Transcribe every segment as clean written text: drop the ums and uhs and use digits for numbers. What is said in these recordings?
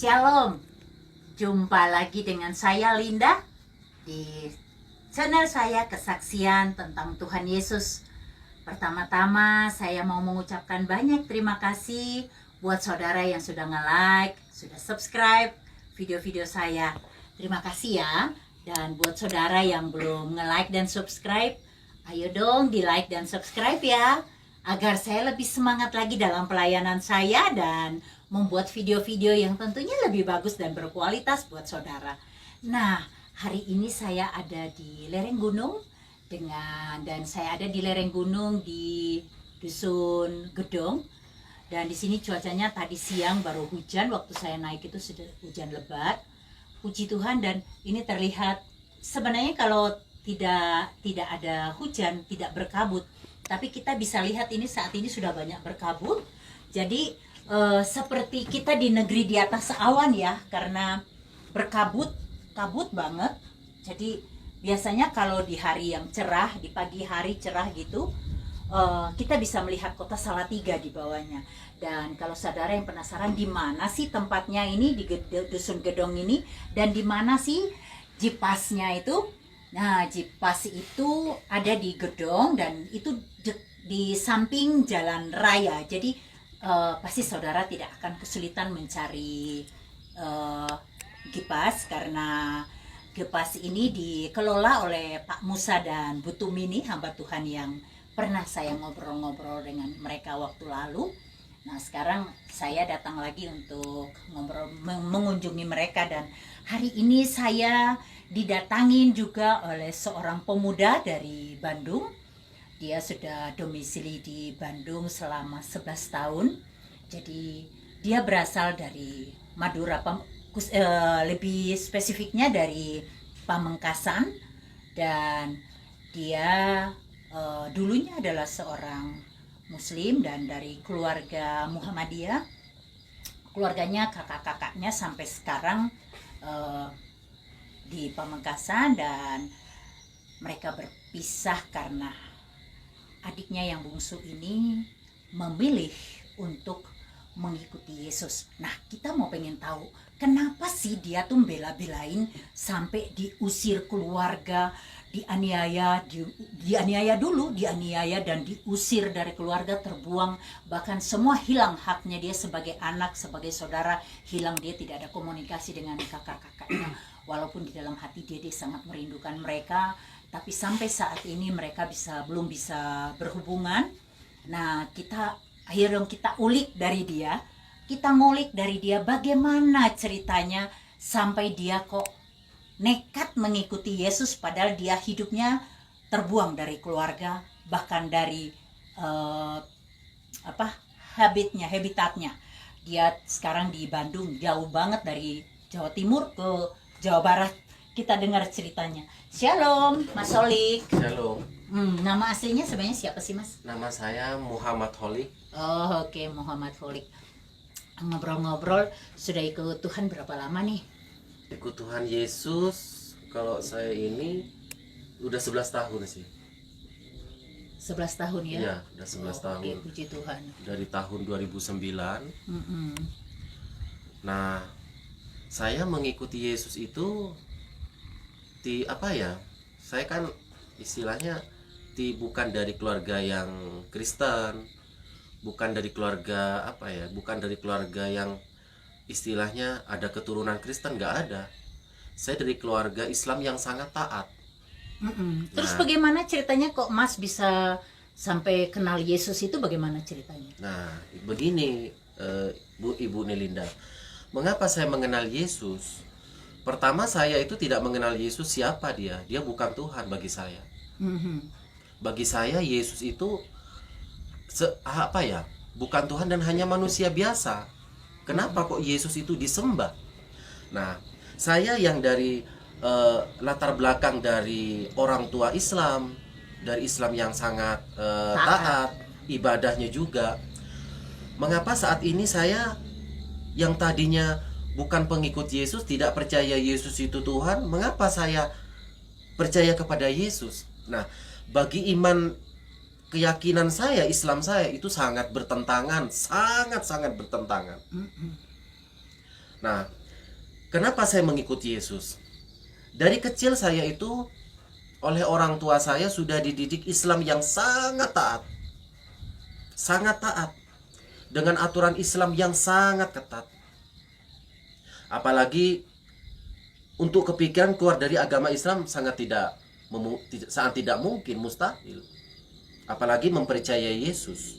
Shalom, jumpa lagi dengan saya Linda di channel saya kesaksian tentang Tuhan Yesus. Pertama-tama saya mau mengucapkan banyak terima kasih buat saudara yang sudah nge-like, sudah subscribe video-video saya. Terima kasih ya. Dan buat saudara yang belum nge-like dan subscribe, ayo dong di-like dan subscribe ya, agar saya lebih semangat lagi dalam pelayanan saya dan membuat video-video yang tentunya lebih bagus dan berkualitas buat saudara. Nah, hari ini saya ada di lereng gunung dan saya ada di lereng gunung di Dusun Gedong. Dan di sini cuacanya tadi siang baru hujan, waktu saya naik itu sudah hujan lebat. Puji Tuhan, dan ini terlihat sebenarnya kalau tidak ada hujan, tidak berkabut, tapi kita bisa lihat ini saat ini sudah banyak berkabut. Jadi seperti kita di negeri di atas awan ya, karena kabut banget. Jadi biasanya kalau di hari yang cerah, di pagi hari cerah gitu, kita bisa melihat kota Salatiga di bawahnya. Dan kalau saudara yang penasaran di mana sih tempatnya ini di Dusun Gedong ini, dan di mana sih Jipasnya itu? Nah, Jipas itu ada di Gedong dan itu di samping jalan raya. Jadi pasti saudara tidak akan kesulitan mencari Gipas, karena Gipas ini dikelola oleh Pak Musa dan Bu Tumini, hamba Tuhan yang pernah saya ngobrol-ngobrol dengan mereka waktu lalu. Nah, sekarang saya datang lagi untuk mengunjungi mereka, dan hari ini saya didatangin juga oleh seorang pemuda dari Bandung. Dia sudah domisili di Bandung selama 11 tahun. Jadi dia berasal dari Madura, lebih spesifiknya dari Pamengkasan, dan dia dulunya adalah seorang Muslim dan dari keluarga Muhammadiyah. Keluarganya, kakak-kakaknya sampai sekarang di Pamengkasan, dan mereka berpisah karena adiknya yang bungsu ini memilih untuk mengikuti Yesus. Nah, kita mau pengen tahu kenapa sih dia tuh bela-belain sampai diusir keluarga, dianiaya dan diusir dari keluarga, terbuang, bahkan semua hilang haknya dia sebagai anak, sebagai saudara, hilang. Dia tidak ada komunikasi dengan kakak-kakaknya. Walaupun di dalam hati dia sangat merindukan mereka, tapi sampai saat ini mereka belum bisa berhubungan. Nah, akhirnya kita ulik dari dia, kita ngulik dari dia bagaimana ceritanya sampai dia kok nekat mengikuti Yesus, padahal dia hidupnya terbuang dari keluarga, bahkan dari habitatnya. Dia sekarang di Bandung, jauh banget dari Jawa Timur ke Jawa Barat. Kita dengar ceritanya. Shalom, Mas Holik. Shalom. Nama aslinya sebenarnya siapa sih, Mas? Nama saya Muhammad Holik. Oh, oke, Muhammad Holik. Ngobrol-ngobrol, sudah ikut Tuhan berapa lama nih? Ikut Tuhan Yesus, kalau saya ini udah 11 tahun sih. 11 tahun ya? Iya, udah 11 tahun. Oke, puji Tuhan. Dari tahun 2009. Nah, saya mengikuti Yesus itu saya kan istilahnya bukan dari keluarga yang Kristen, bukan dari keluarga yang istilahnya ada keturunan Kristen, nggak ada. Saya dari keluarga Islam yang sangat taat. Terus bagaimana ceritanya kok Mas bisa sampai kenal Yesus itu, bagaimana ceritanya? Nah, begini, Ibu Nelinda, mengapa saya mengenal Yesus? Pertama, saya itu tidak mengenal Yesus siapa dia. Dia bukan Tuhan bagi saya. Bagi saya Yesus itu bukan Tuhan dan hanya manusia biasa. Kenapa kok Yesus itu disembah? Nah, saya yang dari latar belakang dari orang tua Islam, dari Islam yang sangat taat, ibadahnya juga. Mengapa saat ini saya yang tadinya bukan pengikut Yesus, tidak percaya Yesus itu Tuhan, mengapa saya percaya kepada Yesus? Nah, bagi iman, keyakinan saya, Islam saya itu sangat bertentangan, sangat-sangat bertentangan. Nah, kenapa saya mengikuti Yesus? Dari kecil saya itu oleh orang tua saya sudah dididik Islam yang sangat taat. Sangat taat. Dengan aturan Islam yang sangat ketat. Apalagi untuk kepikiran keluar dari agama Islam sangat tidak mungkin, mustahil. Apalagi mempercayai Yesus.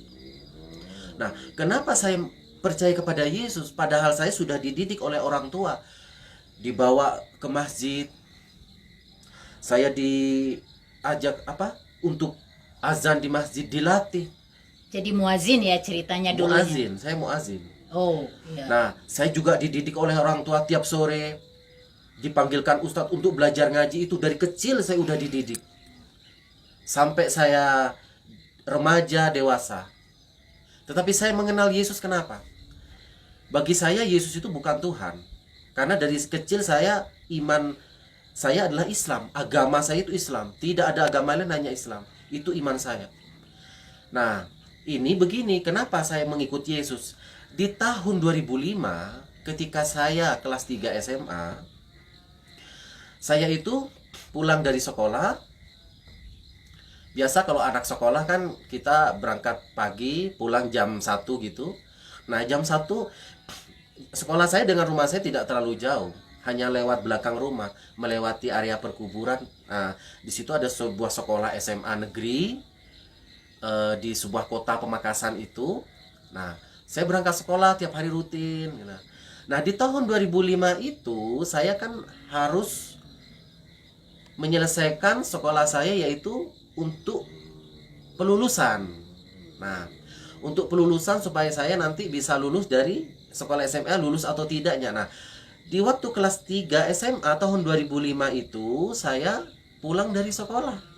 Nah, kenapa saya percaya kepada Yesus padahal saya sudah dididik oleh orang tua, dibawa ke masjid, saya diajak untuk azan di masjid, dilatih. Jadi muazin ya ceritanya dulu. Muazin, saya muazin. Oh, iya. Nah, saya juga dididik oleh orang tua tiap sore dipanggilkan ustadz untuk belajar ngaji. Itu dari kecil saya udah dididik sampai saya remaja, dewasa. Tetapi saya mengenal Yesus kenapa? Bagi saya Yesus itu bukan Tuhan. Karena dari kecil saya, iman saya adalah Islam. Agama saya itu Islam. Tidak ada agama lain, hanya Islam. Itu iman saya. Nah, ini begini, kenapa saya mengikuti Yesus? Di tahun 2005, ketika saya kelas 3 SMA, saya itu pulang dari sekolah. Biasa kalau anak sekolah kan kita berangkat pagi, pulang jam 1 gitu. Nah, jam 1 sekolah saya dengan rumah saya tidak terlalu jauh, hanya lewat belakang rumah, melewati area perkuburan. Nah, di situ ada sebuah sekolah SMA negeri di sebuah kota Pemakasan itu. Nah, saya berangkat sekolah tiap hari rutin. Nah, di tahun 2005 itu saya kan harus menyelesaikan sekolah saya, yaitu untuk pelulusan. Nah, untuk pelulusan supaya saya nanti bisa lulus dari sekolah SMA, lulus atau tidaknya. Nah, di waktu kelas 3 SMA tahun 2005 itu saya pulang dari sekolah.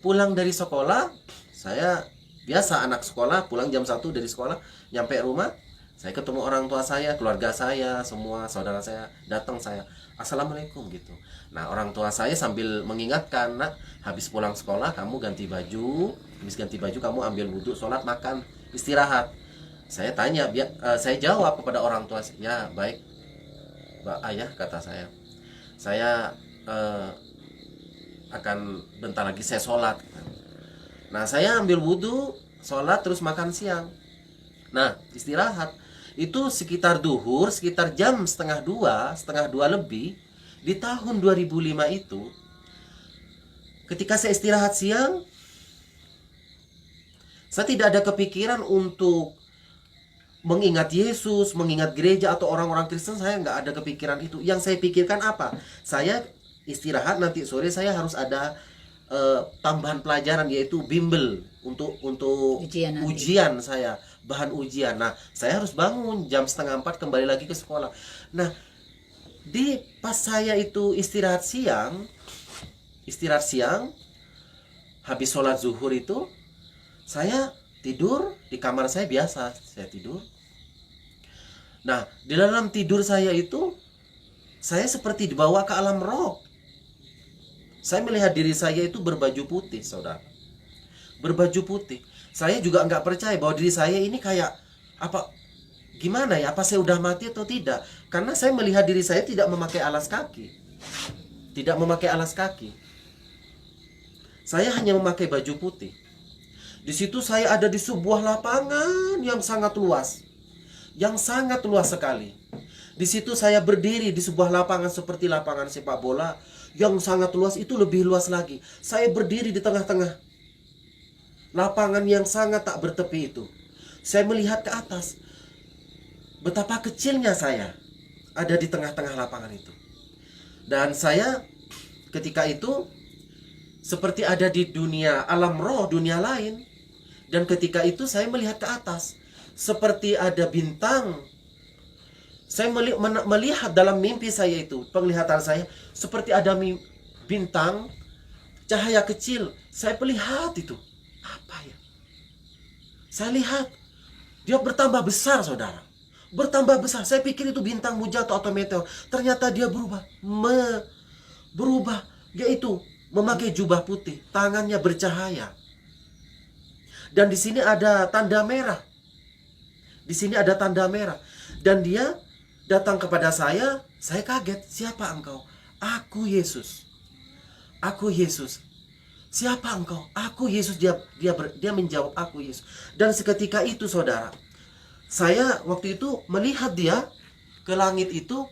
Pulang dari sekolah, saya biasa anak sekolah, pulang jam 1 dari sekolah, nyampe rumah, saya ketemu orang tua saya, keluarga saya, semua saudara saya, datang saya, assalamualaikum gitu. Nah, orang tua saya sambil mengingatkan, nak, habis pulang sekolah kamu ganti baju, habis ganti baju kamu ambil wudhu, sholat, makan, istirahat. Saya tanya, saya jawab kepada orang tua, ya baik, ayah, kata saya akan bentar lagi saya sholat. Nah, saya ambil wudhu, sholat, terus makan siang. Nah, istirahat. Itu sekitar duhur, sekitar jam setengah dua lebih, di tahun 2005 itu. Ketika saya istirahat siang, saya tidak ada kepikiran untuk mengingat Yesus, mengingat gereja atau orang-orang Kristen. Saya nggak ada kepikiran itu. Yang saya pikirkan apa? Saya istirahat, nanti sore saya harus ada tambahan pelajaran, yaitu bimbel untuk ujian saya, bahan ujian. Nah, saya harus bangun jam 3:30 kembali lagi ke sekolah. Nah, pas saya itu istirahat siang, habis sholat zuhur itu saya tidur di kamar saya biasa, saya tidur. Nah, di dalam tidur saya itu saya seperti dibawa ke alam roh. Saya melihat diri saya itu berbaju putih, saudara. Berbaju putih. Saya juga nggak percaya bahwa diri saya ini kayak apa, gimana ya, apa saya udah mati atau tidak. Karena saya melihat diri saya tidak memakai alas kaki. Tidak memakai alas kaki. Saya hanya memakai baju putih. Di situ saya ada di sebuah lapangan yang sangat luas. Yang sangat luas sekali. Di situ saya berdiri di sebuah lapangan seperti lapangan sepak bola yang sangat luas, itu lebih luas lagi. Saya berdiri di tengah-tengah lapangan yang sangat tak bertepi itu. Saya melihat ke atas. Betapa kecilnya saya ada di tengah-tengah lapangan itu. Dan saya ketika itu seperti ada di dunia alam roh, dunia lain. Dan ketika itu saya melihat ke atas, seperti ada bintang. Saya melihat dalam mimpi saya itu, penglihatan saya seperti ada bintang, cahaya kecil. Saya melihat itu, apa ya? Saya lihat dia bertambah besar, saudara. Bertambah besar. Saya pikir itu bintang mau jatuh atau meteor. Ternyata dia berubah, yaitu memakai jubah putih, tangannya bercahaya. Dan di sini ada tanda merah. Di sini ada tanda merah. Dan dia datang kepada saya kaget. Siapa engkau? Aku Yesus. Aku Yesus. Siapa engkau? Aku Yesus. Dia menjawab, aku Yesus. Dan seketika itu saudara, saya waktu itu melihat dia ke langit itu.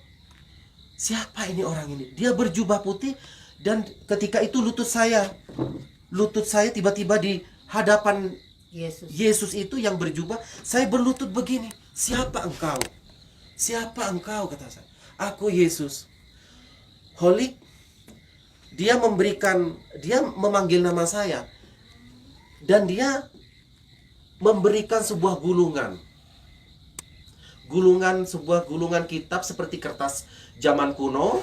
Siapa ini orang ini? Dia berjubah putih. Dan ketika itu lutut saya tiba-tiba di hadapan Yesus itu yang berjubah. Saya berlutut begini. Siapa engkau? Siapa engkau? Kata saya. Aku Yesus. Holik. Dia memanggil nama saya. Dan dia memberikan sebuah gulungan. Sebuah gulungan kitab seperti kertas zaman kuno.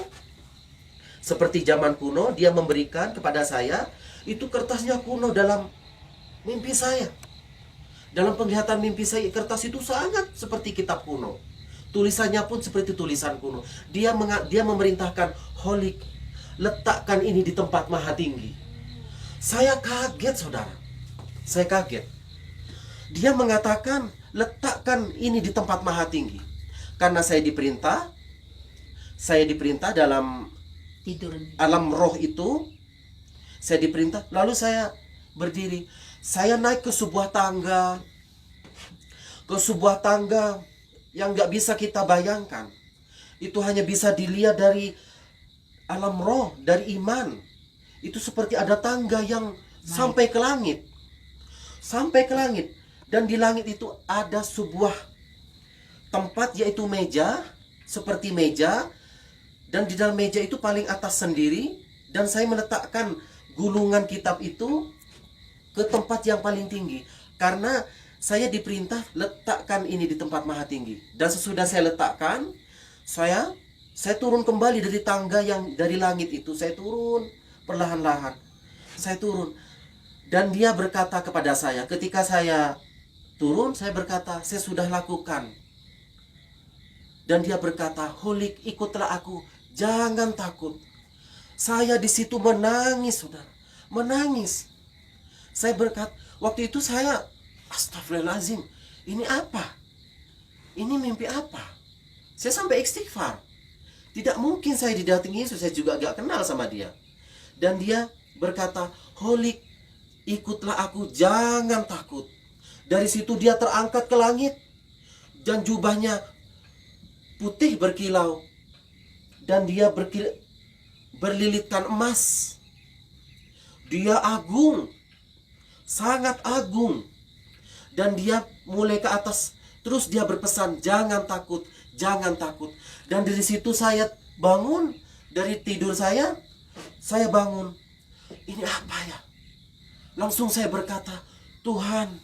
Seperti zaman kuno, dia memberikan kepada saya. Itu kertasnya kuno dalam mimpi saya. Dalam penglihatan mimpi saya, kertas itu sangat seperti kitab kuno. Tulisannya pun seperti tulisan kuno. Dia memerintahkan, Holik, letakkan ini di tempat maha tinggi. Saya kaget saudara. Saya kaget. Dia mengatakan, letakkan ini di tempat maha tinggi. Karena saya diperintah dalam alam roh itu. Saya diperintah. Lalu saya berdiri. Saya naik ke sebuah tangga. Yang gak bisa kita bayangkan. Itu hanya bisa dilihat dari alam roh, dari iman. Itu seperti ada tangga yang sampai ke langit. Sampai ke langit. Dan di langit itu ada sebuah tempat, yaitu meja. Seperti meja. Dan di dalam meja itu paling atas sendiri. Dan saya meletakkan gulungan kitab itu ke tempat yang paling tinggi. Karena saya diperintah letakkan ini di tempat maha tinggi. Dan sesudah saya letakkan, saya turun kembali dari tangga yang dari langit itu. Saya turun perlahan-lahan. Saya turun. Dan dia berkata kepada saya, ketika saya turun, saya berkata, saya sudah lakukan. Dan dia berkata, Holik, ikutlah aku. Jangan takut. Saya di situ menangis, saudara. Menangis. Saya berkata, waktu itu saya, astagfirullahaladzim, ini apa? Ini mimpi apa? Saya sampai istighfar. Tidak mungkin saya didatangi Yesus, saya juga gak kenal sama dia. Dan dia berkata, Holik, ikutlah aku, jangan takut. Dari situ dia terangkat ke langit. Dan jubahnya putih berkilau. Dan dia berlilitkan emas. Dia agung. Sangat agung. Dan dia mulai ke atas. Terus dia berpesan, jangan takut, jangan takut. Dan dari situ saya bangun. Dari tidur saya bangun. Ini apa ya? Langsung saya berkata, Tuhan,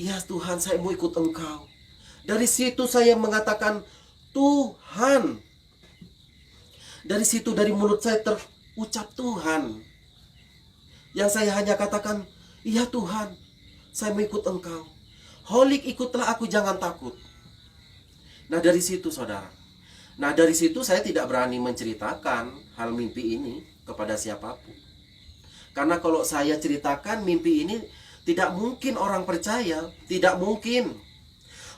ya Tuhan, saya mau ikut Engkau. Dari situ saya mengatakan, Tuhan. Dari situ, dari mulut saya terucap Tuhan. Yang saya hanya katakan, iya Tuhan, saya mau ikut Engkau. Holik, ikutlah aku, jangan takut. Nah dari situ saudara. Nah dari situ saya tidak berani menceritakan hal mimpi ini kepada siapapun. Karena kalau saya ceritakan mimpi ini, tidak mungkin orang percaya. Tidak mungkin.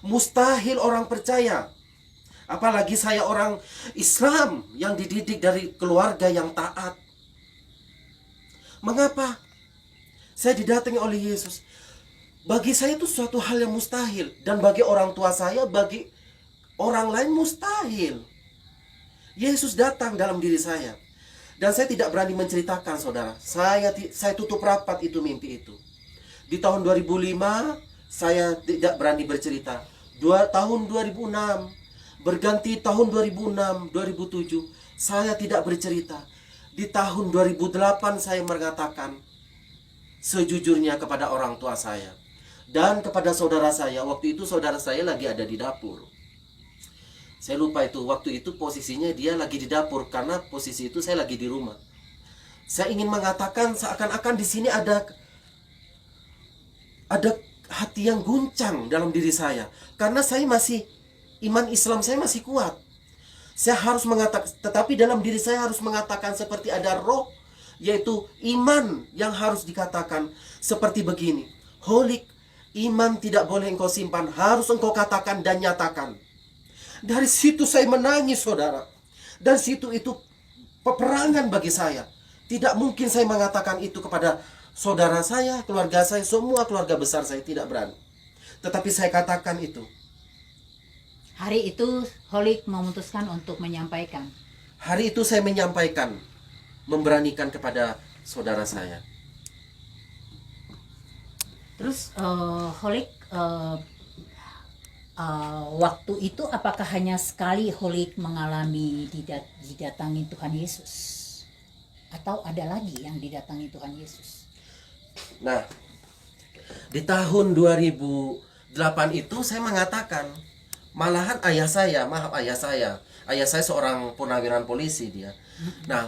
Mustahil orang percaya. Apalagi saya orang Islam yang dididik dari keluarga yang taat. Mengapa? Saya didatangi oleh Yesus. Bagi saya itu suatu hal yang mustahil. Dan bagi orang tua saya, bagi orang lain mustahil. Yesus datang dalam diri saya. Dan saya tidak berani menceritakan saudara. Saya tutup rapat itu mimpi itu. Di tahun 2005 saya tidak berani bercerita. Tahun 2006 berganti tahun 2006, 2007 saya tidak bercerita. Di tahun 2008 saya mengatakan sejujurnya kepada orang tua saya dan kepada saudara saya. Waktu itu saudara saya lagi ada di dapur. Saya lupa itu, waktu itu posisinya dia lagi di dapur karena posisi itu saya lagi di rumah. Saya ingin mengatakan seakan-akan di sini ada hati yang guncang dalam diri saya. Karena saya masih, iman Islam saya masih kuat. Saya harus mengatakan, tetapi dalam diri saya harus mengatakan seperti ada roh, yaitu iman yang harus dikatakan seperti begini. Holik, iman tidak boleh engkau simpan, harus engkau katakan dan nyatakan. Dari situ saya menangis, saudara. Dan situ itu peperangan bagi saya. Tidak mungkin saya mengatakan itu kepada saudara saya, keluarga saya, semua keluarga besar saya, tidak berani. Tetapi saya katakan itu. Hari itu Holik memutuskan untuk menyampaikan. Hari itu saya menyampaikan, memberanikan kepada saudara saya. Terus Holik waktu itu apakah hanya sekali Holik mengalami didatangi Tuhan Yesus? Atau ada lagi yang didatangi Tuhan Yesus? Nah, di tahun 2008 itu saya mengatakan, malahan ayah saya seorang purnawiran polisi dia. Nah,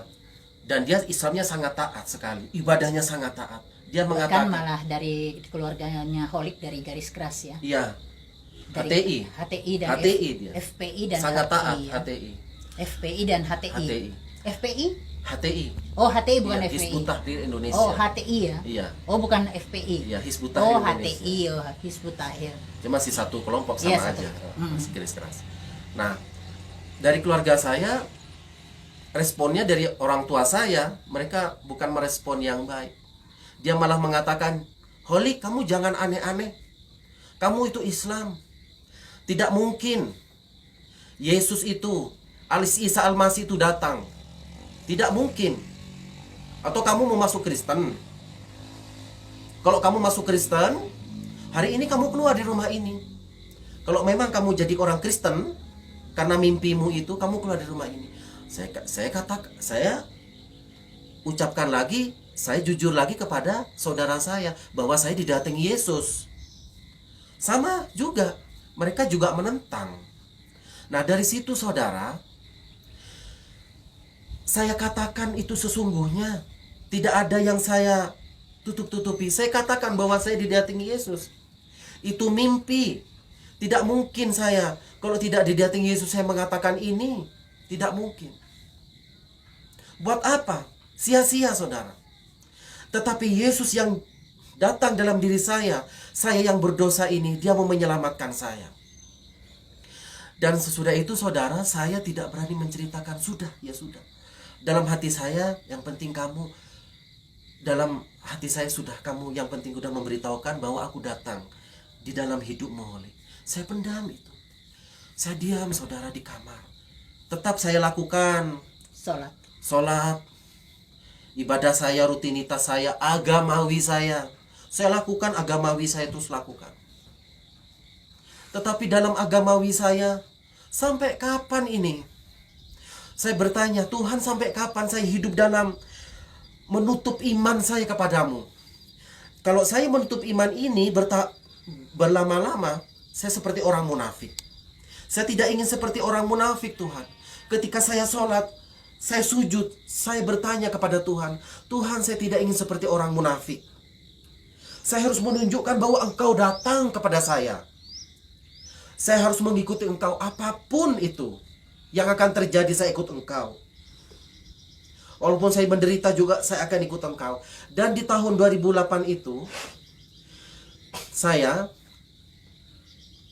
dan dia Islamnya sangat taat sekali, ibadahnya sangat taat. Dia Bahkan mengatakan, malah dari keluarganya Holik dari garis keras ya. iya, Dari HTI, dan HTI dia. FPI dan Sangat taat, HTI. Ya. HTI. FPI dan HTI. HTI. FPI? HTI. Oh, HTI bukan Iya, FPI. Hizbut Tahrir Indonesia. Oh, HTI ya. Iya. Oh, bukan FPI. Iya, Hizbut Tahrir Oh, Indonesia. HTI, oh, Hizbut Tahrir. Cuma si satu kelompok sama Iya, satu. aja. Hmm. Masih garis keras. Nah, dari keluarga saya, responnya dari orang tua saya, mereka bukan merespon yang baik. Dia malah mengatakan, Holik, kamu jangan aneh-aneh. Kamu itu Islam. Tidak mungkin Yesus itu, Isa Al-Masih itu datang. Tidak mungkin. Atau kamu mau masuk Kristen? Kalau kamu masuk Kristen, hari ini kamu keluar di rumah ini. Kalau memang kamu jadi orang Kristen, karena mimpimu itu, kamu keluar di rumah ini. Saya ucapkan lagi, saya jujur lagi kepada saudara saya bahwa saya didatangi Yesus. Sama juga, mereka juga menentang. Nah, dari situ saudara, saya katakan itu sesungguhnya tidak ada yang saya tutup-tutupi. Saya katakan bahwa saya didatangi Yesus. Itu mimpi. Tidak mungkin saya, kalau tidak didatangi Yesus, saya mengatakan ini. Tidak mungkin. Buat apa? Sia-sia, saudara. Tetapi Yesus yang datang dalam diri saya yang berdosa ini, dia mau menyelamatkan saya. Dan sesudah itu, saudara, saya tidak berani menceritakan. Sudah, ya sudah. Dalam hati saya, yang penting kamu, dalam hati saya sudah kamu, yang penting sudah memberitahukan bahwa aku datang di dalam hidupmu, Holik. Saya pendam itu. Saya diam, saudara, di kamar. Tetap saya lakukan sholat, ibadah saya, rutinitas saya, agamawi saya. Saya lakukan agamawi saya, terus lakukan. Tetapi dalam agamawi saya, sampai kapan ini? Saya bertanya, Tuhan, sampai kapan saya hidup dalam menutup iman saya kepadamu? Kalau saya menutup iman ini berlama-lama, saya seperti orang munafik. Saya tidak ingin seperti orang munafik, Tuhan. Ketika saya sholat, saya sujud, saya bertanya kepada Tuhan, Tuhan, saya tidak ingin seperti orang munafik. Saya harus menunjukkan bahwa Engkau datang kepada saya. Saya harus mengikuti Engkau apapun itu yang akan terjadi, saya ikut Engkau. Walaupun saya menderita juga, saya akan ikut Engkau. Dan di tahun 2008 itu, saya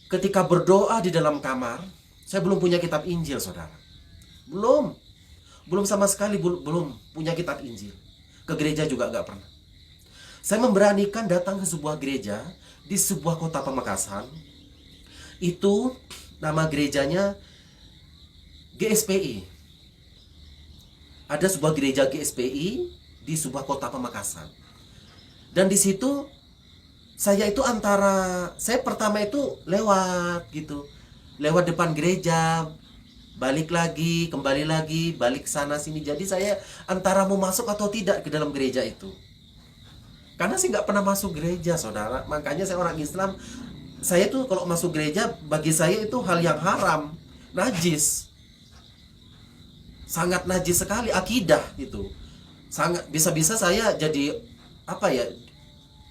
ketika berdoa di dalam kamar, saya belum punya kitab Injil, saudara. Belum sama sekali, belum punya kitab Injil. Ke gereja juga gak pernah. Saya memberanikan datang ke sebuah gereja di sebuah kota Pamekasan. Itu nama gerejanya GSPI. Ada sebuah gereja GSPI di sebuah kota Pamekasan. Dan di situ saya pertama itu lewat gitu. Lewat depan gereja, balik lagi, kembali lagi, balik sana sini. Jadi saya antara mau masuk atau tidak ke dalam gereja itu. Karena saya nggak pernah masuk gereja, saudara. Makanya saya orang Islam. Saya tuh kalau masuk gereja, bagi saya itu hal yang haram, najis. Sangat najis sekali, akidah itu. Sangat bisa-bisa saya jadi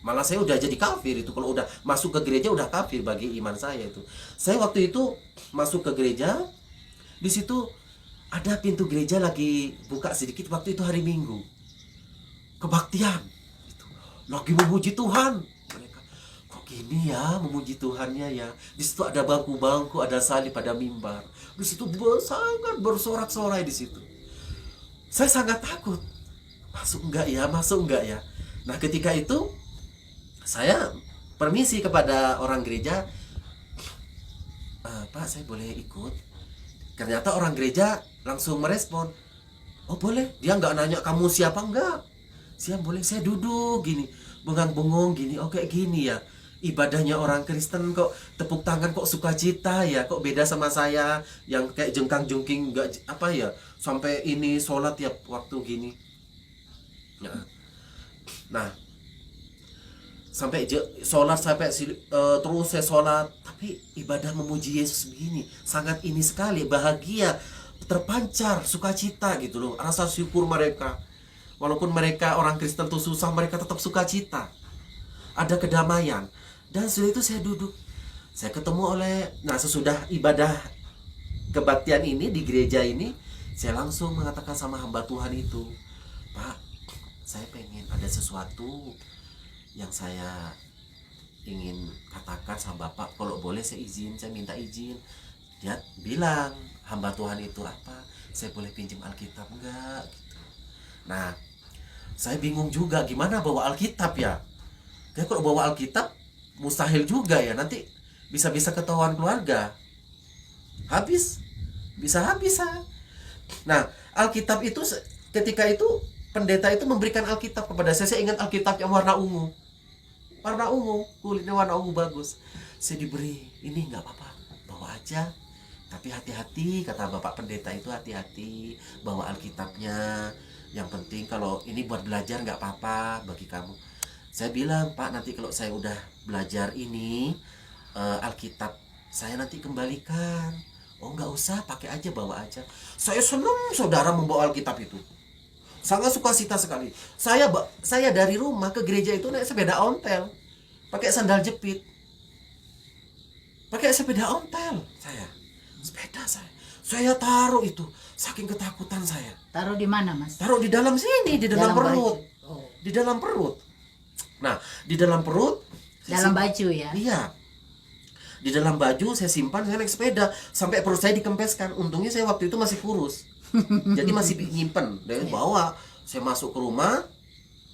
malah saya udah jadi kafir itu. Kalau udah masuk ke gereja udah kafir bagi iman saya itu. Saya waktu itu masuk ke gereja, di situ ada pintu gereja lagi buka sedikit, waktu itu hari Minggu. Kebaktian. Lagi memuji Tuhan. Mereka, kok gini ya memuji Tuhannya ya. Di situ ada bangku-bangku, ada salib, ada mimbar. Di situ sangat bersorak-sorai di situ. Saya sangat takut. Masuk enggak ya, masuk enggak ya. Nah ketika itu saya permisi kepada orang gereja, Pak saya boleh ikut? Ternyata orang gereja langsung merespon, oh boleh. Dia nggak nanya kamu siapa, enggak. Siap boleh, saya duduk gini, bengang-bengong gini, oh kayak gini ya. Ibadahnya orang Kristen kok tepuk tangan kok sukacita ya, kok beda sama saya yang kayak jengkang-jengking nggak apa ya, sampai ini sholat tiap waktu gini. Nah, sampai sholat sampai terus saya sholat, tapi ibadah memuji Yesus begini sangat ini sekali, bahagia, terpancar sukacita gitu loh, rasa syukur mereka. Walaupun mereka orang Kristen tuh susah, mereka tetap sukacita, ada kedamaian. Dan setelah itu saya duduk, saya ketemu sesudah ibadah kebaktian ini di gereja ini, saya langsung mengatakan sama hamba Tuhan itu, Pak, saya pengen ada sesuatu yang saya ingin katakan sama Bapak, kalau boleh saya izin, saya minta izin. Dia bilang, hamba Tuhan itu apa? Saya boleh pinjam Alkitab enggak? Gitu. Nah, saya bingung juga gimana bawa Alkitab ya. Kayak kalau bawa Alkitab mustahil juga ya, nanti bisa-bisa ketahuan keluarga. Bisa habis. Nah, Alkitab itu ketika itu pendeta itu memberikan Alkitab kepada saya. Saya ingat Alkitab yang warna ungu, kulitnya warna ungu bagus. Saya diberi, ini nggak apa-apa, bawa aja. Tapi hati-hati, kata Bapak Pendeta itu, hati-hati bawa Alkitabnya. Yang penting kalau ini buat belajar nggak apa-apa bagi kamu. Saya bilang, Pak, nanti kalau saya udah belajar ini Alkitab saya nanti kembalikan. Oh nggak usah, pakai aja, bawa aja. Saya senang saudara membawa Alkitab itu. Sangat sukacita sekali. Saya dari rumah ke gereja itu naik sepeda ontel, pakai sandal jepit, pakai sepeda ontel. Saya taruh itu, saking ketakutan saya. Taruh di mana, Mas? Taruh di dalam sini, di dalam perut. Oh. Di dalam perut. Nah, di dalam perut. Dalam baju ya? Iya. Di dalam baju saya simpan, saya naik sepeda sampai perut saya dikempeskan. Untungnya saya waktu itu masih kurus. Jadi masih nyimpen. Dari bawa, saya masuk ke rumah,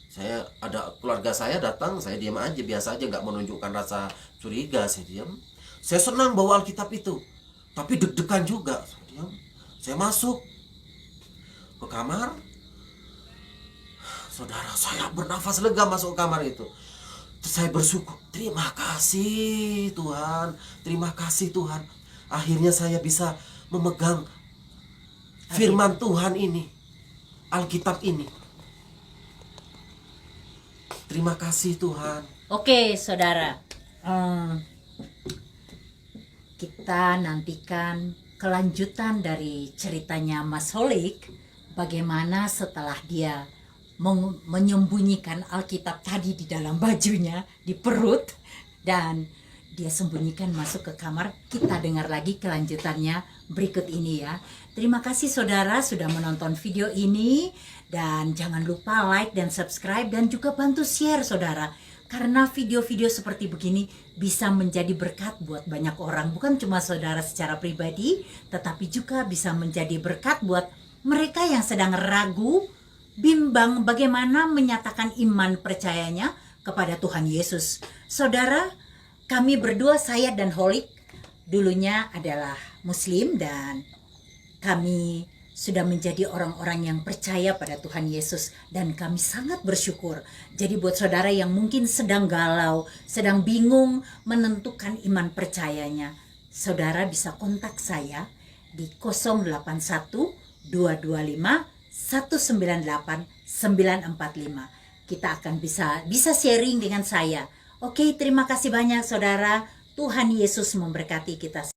saya ada keluarga saya datang, saya diam aja, biasa aja, nggak menunjukkan rasa curiga, saya diam. Saya senang bawa Alkitab itu, tapi deg-degan juga. Saya diam. Saya masuk ke kamar, saudara, saya bernafas lega masuk ke kamar itu. Terus saya bersyukur, terima kasih Tuhan, akhirnya saya bisa memegang firman Tuhan ini, Alkitab ini. Terima kasih Tuhan. Oke, saudara, kita nantikan kelanjutan dari ceritanya Mas Holik, bagaimana setelah dia menyembunyikan Alkitab tadi di dalam bajunya, di perut, dan dia sembunyikan masuk ke kamar. Kita dengar lagi kelanjutannya berikut ini ya. Terima kasih saudara sudah menonton video ini, dan jangan lupa like dan subscribe, dan juga bantu share saudara, karena video-video seperti begini bisa menjadi berkat buat banyak orang, bukan cuma saudara secara pribadi, tetapi juga bisa menjadi berkat buat mereka yang sedang ragu, bimbang bagaimana menyatakan iman percayanya kepada Tuhan Yesus. Saudara, kami berdua, saya dan Holik, dulunya adalah Muslim, dan kami sudah menjadi orang-orang yang percaya pada Tuhan Yesus, dan kami sangat bersyukur. Jadi buat saudara yang mungkin sedang galau, sedang bingung menentukan iman percayanya, saudara bisa kontak saya di 081 225 198 945. Kita akan bisa sharing dengan saya. Oke, terima kasih banyak saudara. Tuhan Yesus memberkati kita.